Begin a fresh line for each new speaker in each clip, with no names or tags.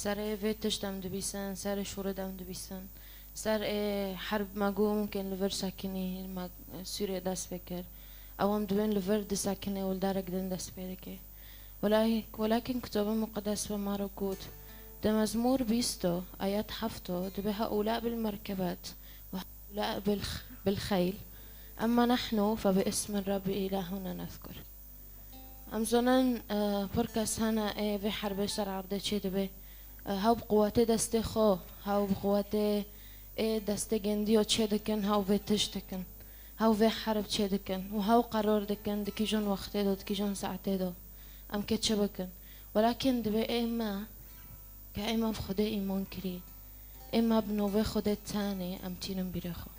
سر ویتش دم دبیسن، سر شور دم دبیسن، سر حرب مگو ممکن لور سکنی سوریه دست بکر، اوام دوین لور دست سکنی ولدارک دن دست بکر. ولكن كتاب مقدس بما ركود ده مزمور 20 آيات 7 ده هؤلاء بالمركبات وهؤلاء بالخيل أما نحن فباسم الرب إلهنا نذكر. أم زنان بركس هنا في حرب سر عرض چه به هاو بقوات دست خو هاو بقوات دست جندي و چه دکن هاو في تشتكن هاو في حرب چه دکن و هاو قرار دکن دکی جون وقته دو دکی جون ساعته دو ام كتش بكن ولكن دبي إما كإما بخده إيمان كري إما بنوه خده تاني أم تينم بيرخو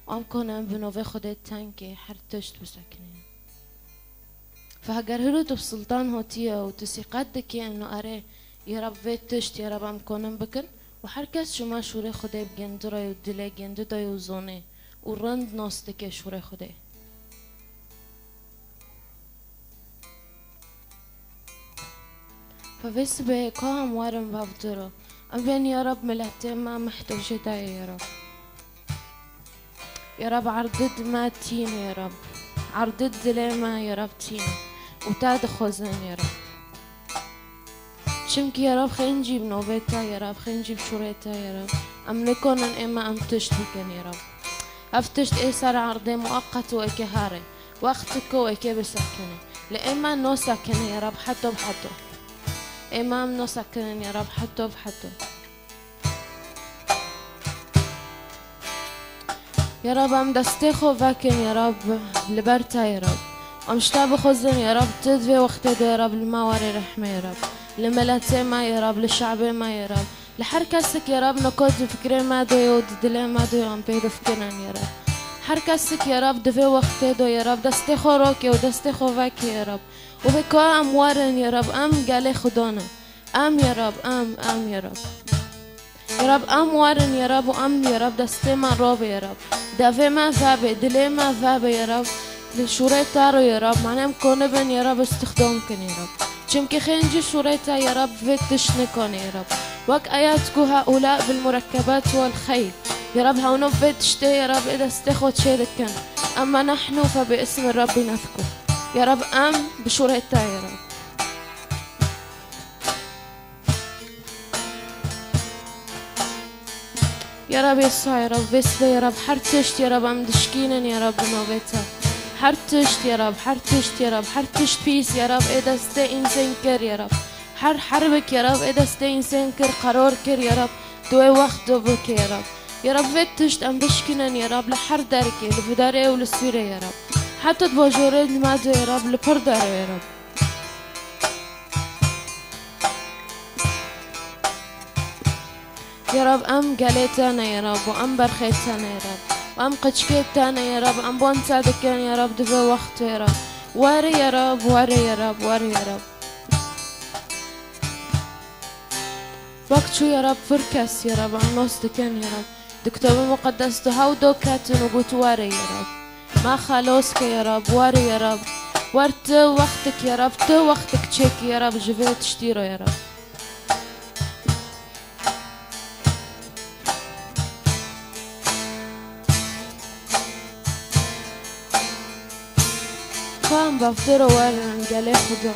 وأم كونم بنوه خده تانكي هر تشت بسكنه فهجر هرو بسلطان هوتيا وتسيقات دكي إنه أري يا رب في تشت يا رب أم كونم بكن وهر كس شما شوري خده بجندرا يودلي جنددا يوزوني ورند ناس دكي شوري خده فبس بكام وارم بفطره أم بين يا رب ملهتين ما محتوجة يا رب يا رب عرضد ما تين يا رب عرضد دلما يا رب تين وتاد خوزن يا رب شمك يا رب خلينا نجيب نوبتا يا رب خلينا نجيب شوريتا يا رب أم نكون إما أم تشتكن يا رب أفتشت إيه صار عرضي مؤقت وإكهاري وقتك وإكي بسكني لإما نو سكني يا رب حتى بحتى إمام نو سكنن يا رب حتى بحتى يا رب أم دستيخو فاكن يا رب لبرتا يا رب أم شتاب خزن يا رب تدفي وقت يا رب المواري رحمة يا رب لملاتي ما يا رب للشعب ما يا رب لحركسك يا رب نكود فكري ما دو يود دلي ما دو أم بيد فكرن يا رب حركسك يا رب دفي وقت دو يا رب دستيخو روكي ودستيخو فاكي يا رب وبكوا أموارن يا رب أم قالي خدونا أم يا رب أم يا رب يا رب أموارن يا رب وأم يا رب دستما روب يا رب دافي ما فابي دلي ما فابي يا رب لشوري تارو يا رب معنام كونبن يا رب استخدامكن يا رب چمكي خينجي شوريتا يا رب فتشنكن يا رب وك آياتكو هؤلاء بالمركبات والخيل يا رب هونو فتشتي يا رب إذا استخوت شيدكن أما نحن فباسم الرب نذكر يا رب أم بشوريتا يا رب يا رب يسوع يا رب بس يا رب حرتشت يا رب أم دشكينن يا رب نوبتا حرتشت يا رب حرتشت يا رب حرتشت بيس يا رب إذا استي إنسان كر يا رب حربك يا رب إذا استي إنسان كر قرار كر يا رب دوي وقت دوبك يا رب فتشت أم دشكينن يا رب لحر داركي لفداري ولسيرة يا رب حتى تباجوري المادة يا رب لبردار يا رب يا رب أم قاليتانا يا رب وأم برخيتانا يا رب وأم قشكيتانا يا رب أم بون سادكان يا رب دفي وقت يا رب واري يا رب واري يا رب واري يا رب وقت شو يا رب فركس يا رب عم نوستكان يا رب دكتور المقدس تهاو دوكاتن وقوت واري يا رب ما خلوسك يا رب واري يا رب ورت وقتك يا رب تو وقتك تشيك يا رب جبت تشتيره يا رب قام بفطر وارن قالي خدا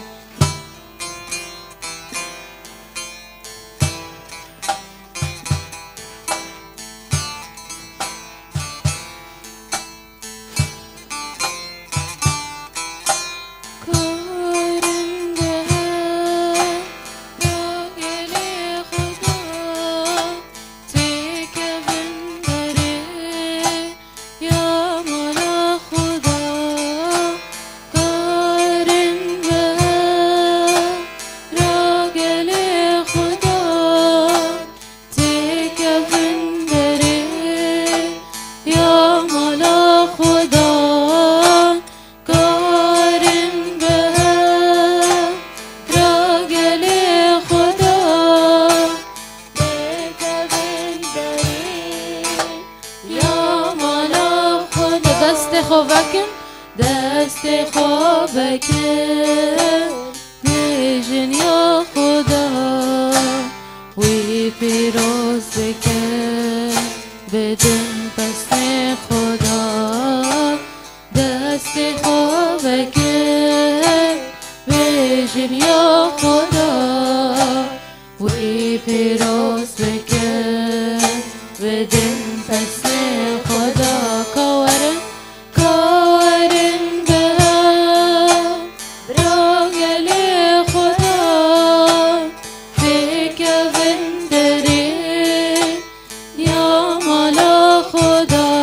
دست خوابکن میجن یا خدا بدون پس خدا دست خواب که بجن یا خدا و ای پیروز بکن بدون پس خدا کارن به راگل خدا فکر وندری یا مالا خدا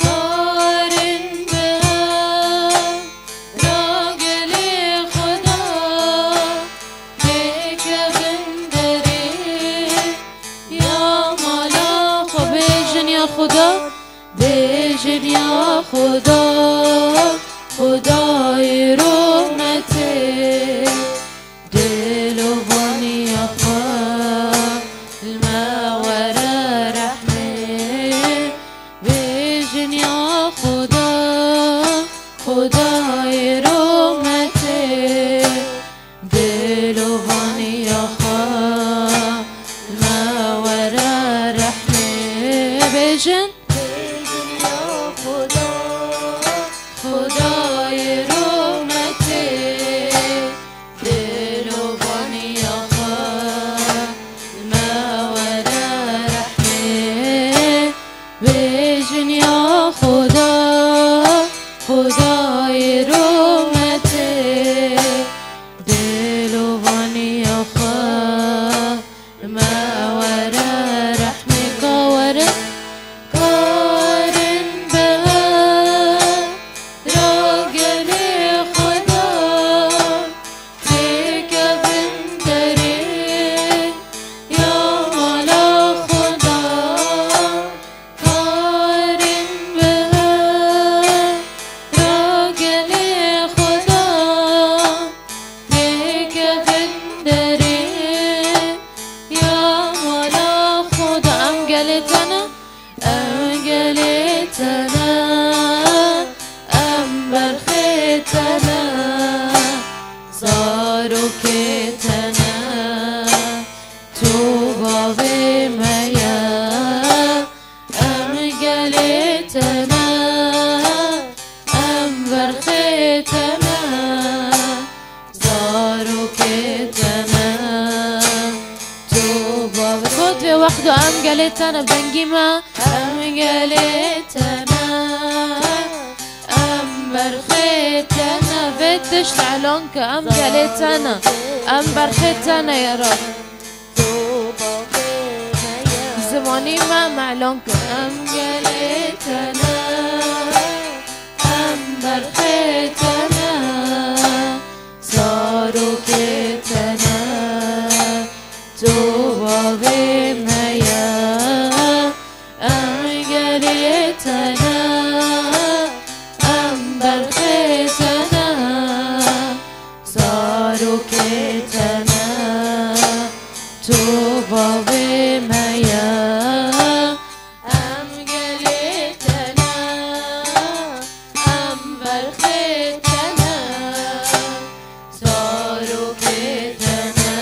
کارن به راگل خدا فکر وندری یا مالا خدا بجن یا خدا بجن یا خدا خدای رحمته دل و بانی خواه المور رحمه بجن یا خدا خدای رحمته دل و بانی خواه المور رحمه بجن خدای رحمته دل و بانی خواه المور رحمه بجن یا خدا خدای رحمته دل و بانی خواه المور رحمه کارن وقتو ام قالتنا بنجيما ام قالتنا ام برختنا فتش تعلونك ام قالتنا ام برختنا يا رب زماني ما معلونك ام قالتنا ام برختنا صاروا كتنا تو باوی میا ام گلیتنا ام برختنا سارو کتنا تو باوی میا ام گلیتنا ام برختنا سارو کتنا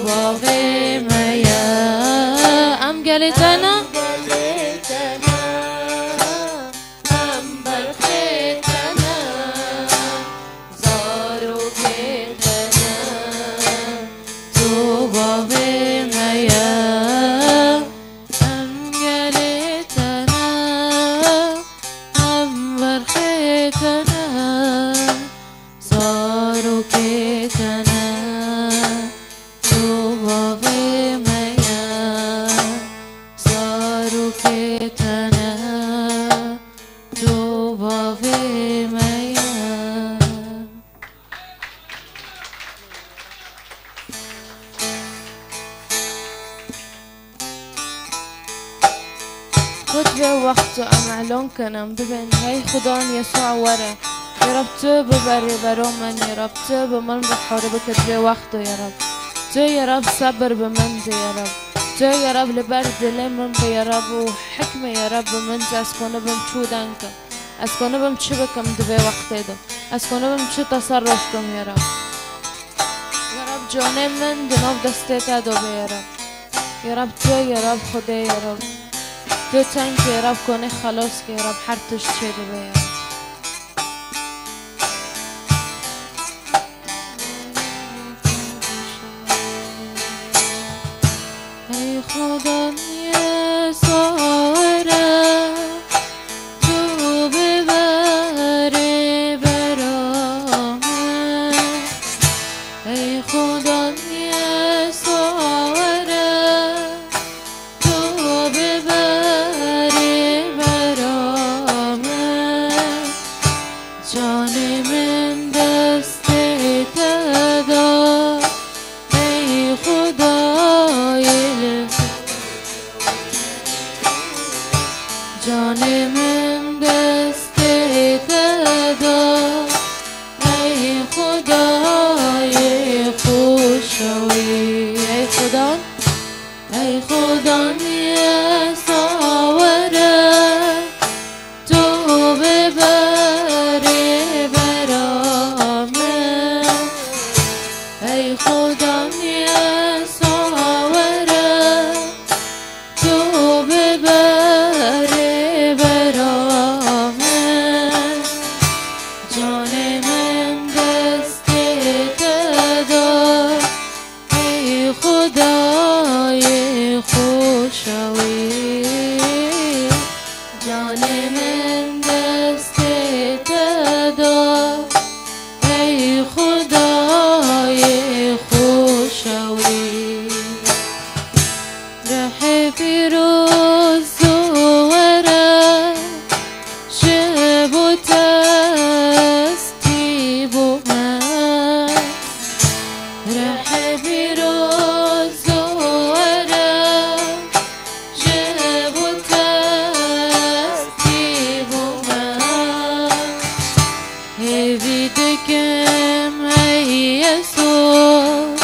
باوی میا ام گلیتنا ام برختنا زارو کتنا تو باوی میا ام گلیتنا ام برختنا زارو کتنا خود به وقت اعلان کنم ببین هی خدا یسوع ورا يا رب تو ببری برا من يا رب تو به من بحاره بکد به وقت يا رب تو يا رب صبر به من يا رب تو يا رب لبر دل من يا رب و حکمه يا رب من از کنه بم چودن کن از کنه بم چی بکم به وقت دو از کنه بم چی تصرف کم يا رب جان من دناب دسته تا دو يا رب یا رب تو یا رب خدا یا رب تو تنگ که رب کنه خلاص که رب هر توش چیده به ای خدا یه ساره تو ببری برامه ای خدا یه ساره تو ببری برامه جان من دست داد ای خدای جان من دست داد ای خدای خوشوی ای خدا یه ساوره تو ببری برامه ای خدا یه ساوره تو ببری برامه جان من دست داد ای خدای خوشوی جان من دست داد ای خدای خوشوی ره پیروز وره شب و تستی بو من ره پیروز وره شب و تستی بو من هیوی دکم ای یسوع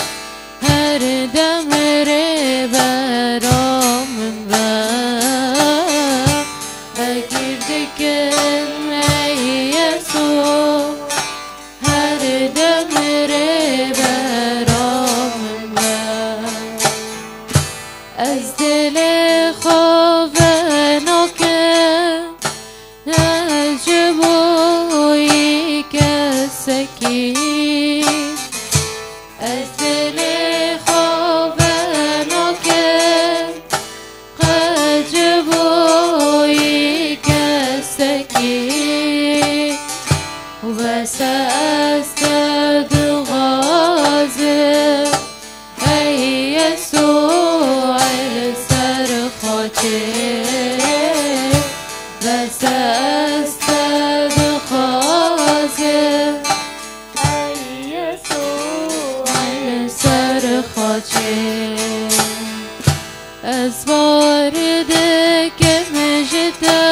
هر دم ره برام بر اگر دکم ای یسوع هر دم ره برام بر از دل خواب ناکم نجبوی کسکی از دل خواب ناکم قجبوی کسکی و بس است دغازه ای یسوع سر خاطر بس است دغازه ای یسوع سر خاطر از وارد که مجده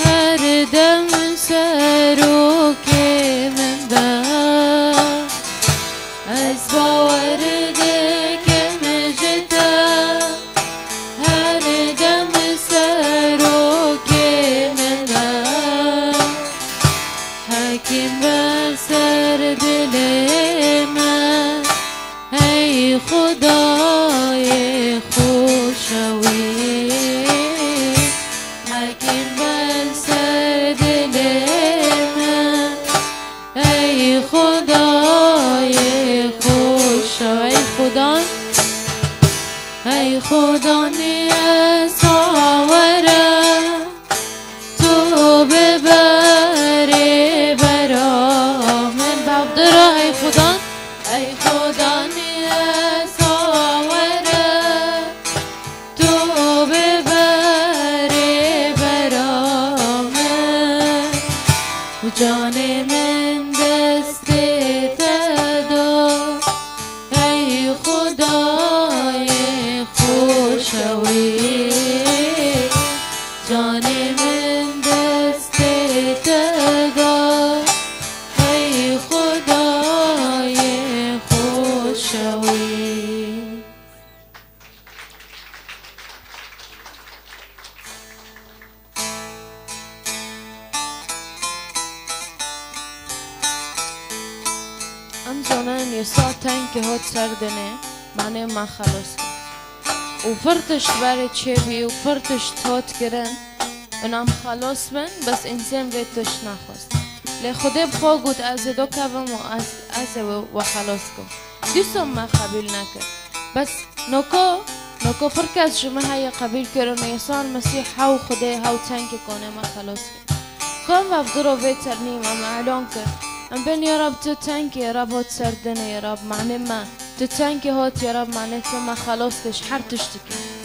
هر دم سرو که من بر از وارد که مجده هر دم سرو که من بر حکیم بر سر دل من ای خدای خوشوی حکیم بر سر دل من ای خدای خوشوی ای خدا نیساوره تو ببری برامن بابدرا ای خدا نیساوره تو ببری برامن جان من دست داد ای خدای خوشوی جان من دست داد ای خدای خوشوی ام زنان یه ساعت که هات سردنه من خلاص کرد وفرتشت بارد شبي وفرتشت هوت كرن انام خلاص من بس انسان بيتش نخواست لخدا بخوا قد از دو کبم و از و خلاص کن دوستم ما قبیل نکرد بس نوکو فرق از شما های قبیل کرد و یسوع مسیح هاو خدا هاو تنک کنه ما خلاص کرد خواهم وفدرو ویتر نیم اما اعلان کرد ام بین یا رب تو تنکی یا رب هات سردنه یا رب معنی ما تو تنکی هات یا رب معنی تو ما خلاص کش هر تشتکی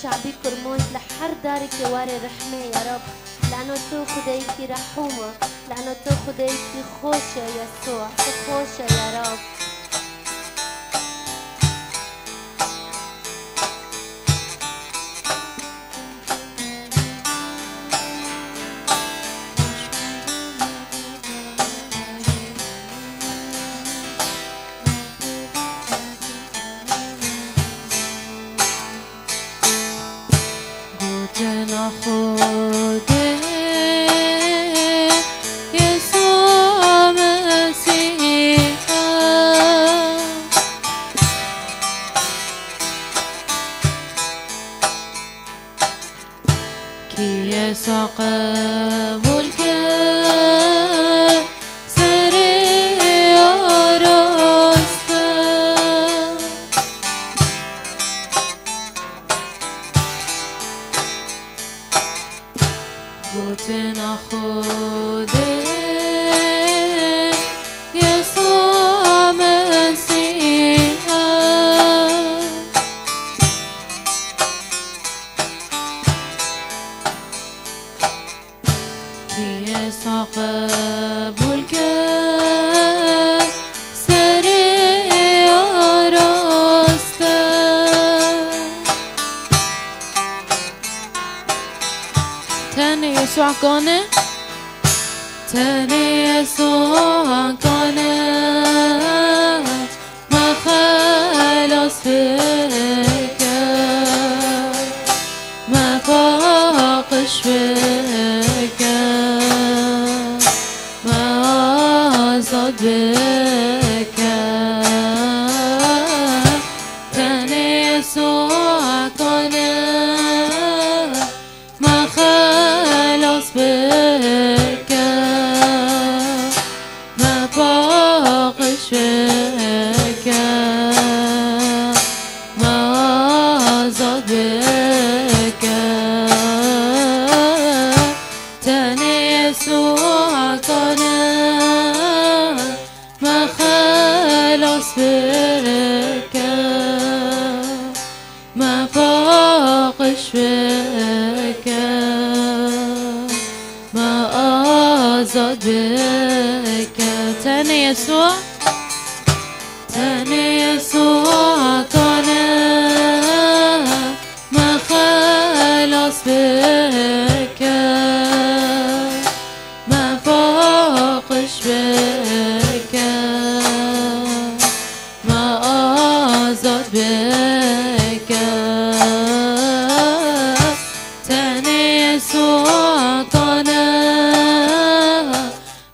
شعبي كرموز لحر دارك واري رحمة يا رب لأنه تو خديكي رحومة لأنه تو خديكي خوشة يسوع خوشة يا رب
يسوع كونه تاني يسوع كونه ما خلص فيك ما فاقش فيك ما صد بك تاني يسوع كونه ما خلص بك ما فاقش فيك ما زاد بك تاني يسوع كونه ما خلص بك ما فاقش فيك ما أزاد بك تاني يسوع كونه ما خلص بك ما فاقش بك ما أزاد بك تاني يسوع كونه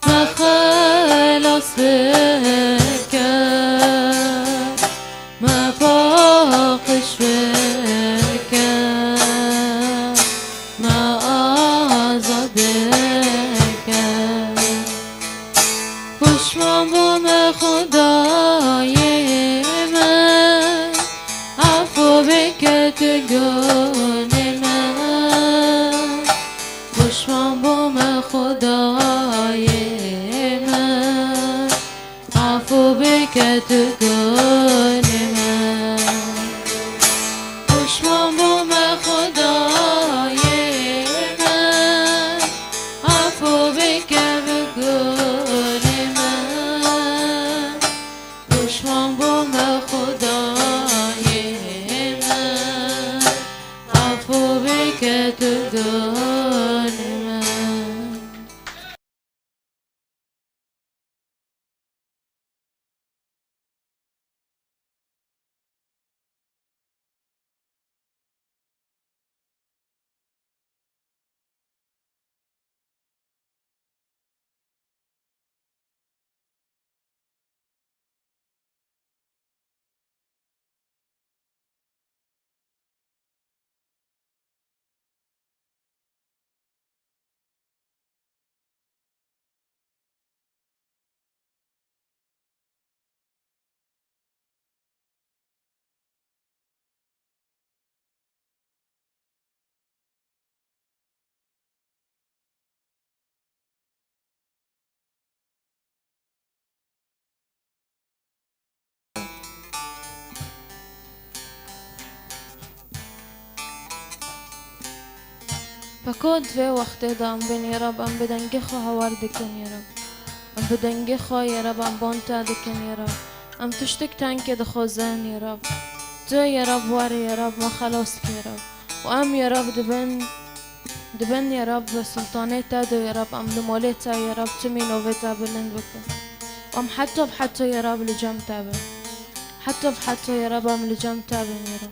ما خلص بك ما فاقش بك ما أزاد بك پشمام خدای من عفو بکتگان من پشمام خدای من عفو بکتگان من پشمام خدای من عفو بکتگان من پشمام خدای من عفو بکتگان من فكود في وقت دام بين يا رب أم بدنجي خو هواردكن يا رب أم بدنجي خو يا رب أم بونتا دكن يا رب أم تشتك تانك دخوزان يا رب تو يا رب واري يا رب ما خلاص يا رب وأم يا رب دبن يا رب سلطانيتا دو يا رب أم دموليتا يا رب تمي نوفيتا بلند بك وأم حتى بحتى يا رب لجام تابن حتى بحتى يا رب أم لجام تابن يا رب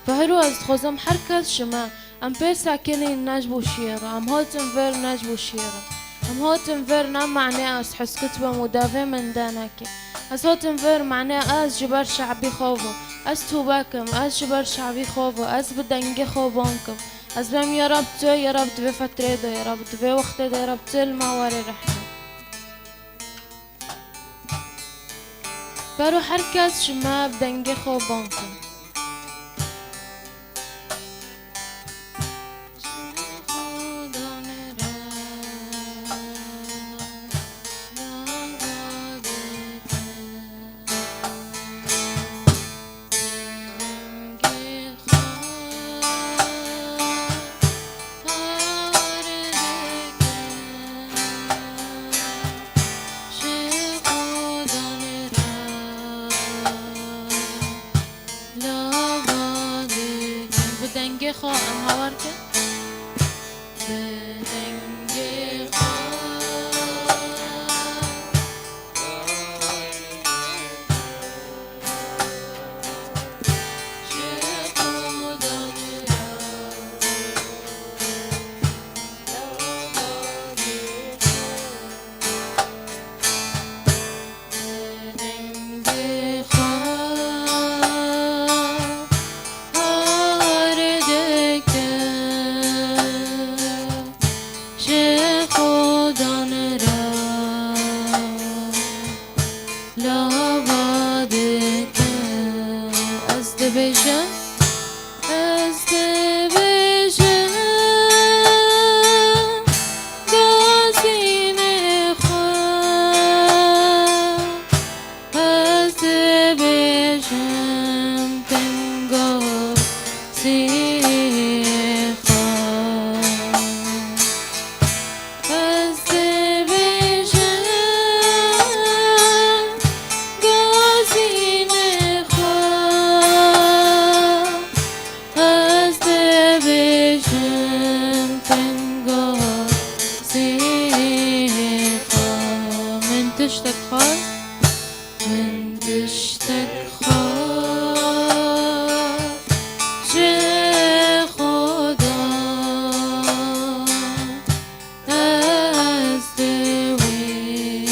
فهلو از خوزم حركز شما ام بيسا كني نجبو شيرا ام هوتن فير نجبو شيرا ام هوتن فير نام معناه اس حس كتبه مدافع من داناكي اس هوتن فير معناه از جبر شعبي خوفو از توباكم از جبر شعبي خوفو از بدنجي خوبانكم از بهم يا رب تو يا رب دبي فترة ده يا رب دبي وقت ده يا رب تل ما واري رحمة برو حركز شما بدنجي خوبانكم بدنجي خو ام هاوركن بدنجي من تشتك خواست چه خدا از دوی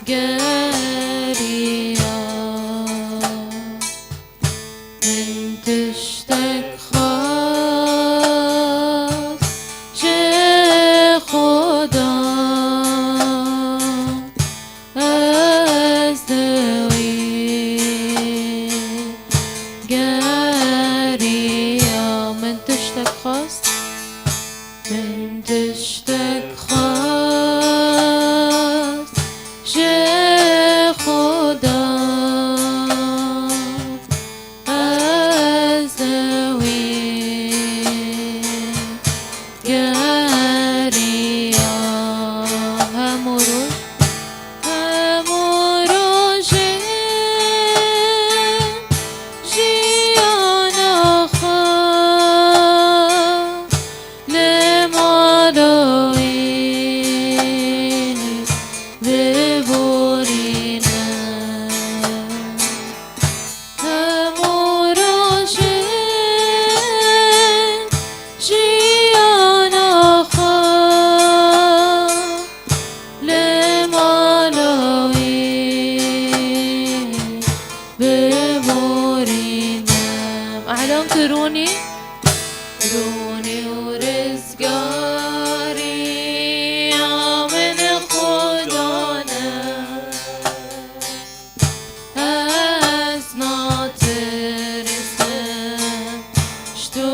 گریا من تشتك خواست چه خدا از دوی گریا من تشتك خواست من تشتك خواست چه خدا از دوی گریا همو روز جیان آخر لمالوینی ببرینم همو روز جیان آخر لمالوینی ببرینم اعلام کرونی ورزگاری آمن خدانم از ناترسم شتو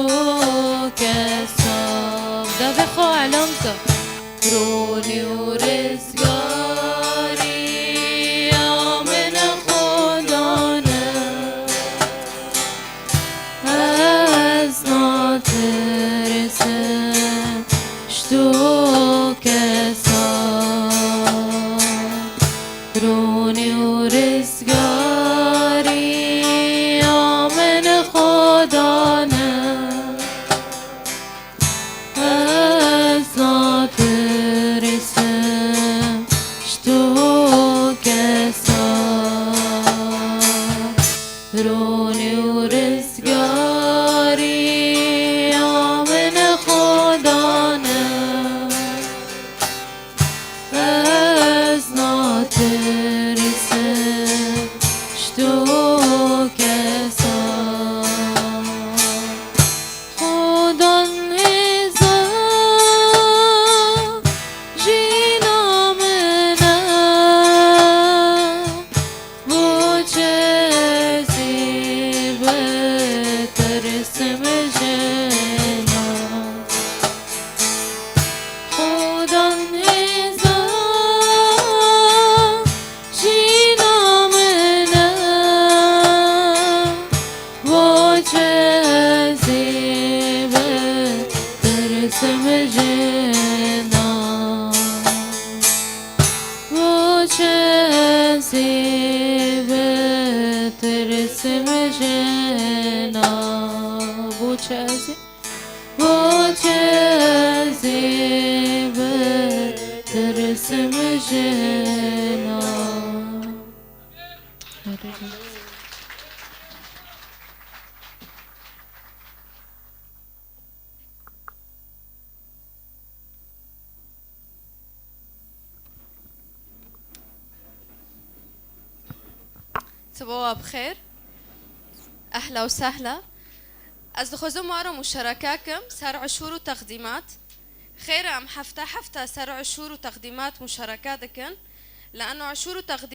کسام ده بخوا اعلام کن رونی ورزگاری آمن خدانم از ناترسم شتو کسام رونی ورزگاری آمن خدانم از ناترسم شتو کسام رونی ورزگاری آمن خدانم از ناترسم شتو کسام خدان هزار جینا منم و چه زیبتر اسم جنا خدان هزار جینا منم و چه زیبتر اسم جنا و چه زیبتر اسم جنا و چه زیبتر اسم جنا
صباح بخير، أهلا وسهلا. أصدقائي مارو مشاركاكم سر عشور وتقديمات خير أم حفتة سر عشور وتقديمات مشاركاتكن لأنه عشور وتقديمات